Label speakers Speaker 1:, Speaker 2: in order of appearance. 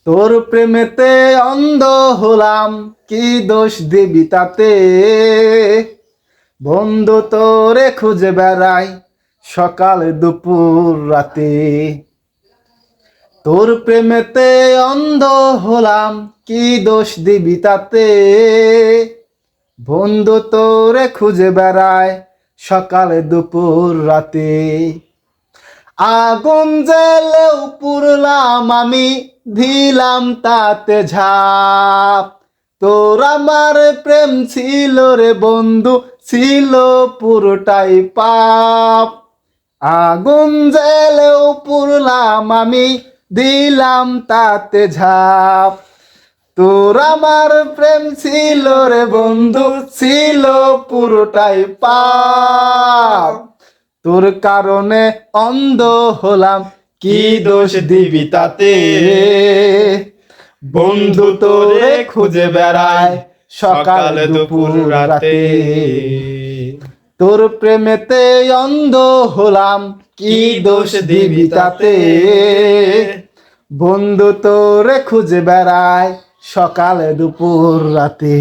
Speaker 1: তোর প্রেমেতে অন্ধ হলাম, কি দোষ দিবি তাতে? বন্ধু তোরে খুঁজে বেড়াই সকাল দুপুর রাতে। তোর প্রেমেতে অন্ধ হলাম, কি দোষ দিবি তাতে? বন্ধু তোরে খুঁজে বেড়ায় সকাল দুপুর রাতে। আগুন জ্বেলেও পুড়লাম আমি, দিলাম তাতে ঝাঁপ। তোর আমার প্রেম ছিল রে বন্ধু, ছিল পুরোটাই পাপ। আগুন জ্বেলেও পুড়লাম আমি, দিলাম তাতে ঝাঁপ। তোর আমার প্রেম ছিল রে বন্ধু, ছিল পুরোটাই পাপ। তোর কারণে অন্ধ হলাম, কি দোষ দিবি তাতে? বন্ধু তোরে খুঁজে বেড়ায় সকাল দুপুর রাতে। তোর প্রেমেতে অন্ধ হলাম, কি দোষ দিবি তাতে? বন্ধু তোরে খুঁজে বেড়ায় সকাল দুপুর রাতে।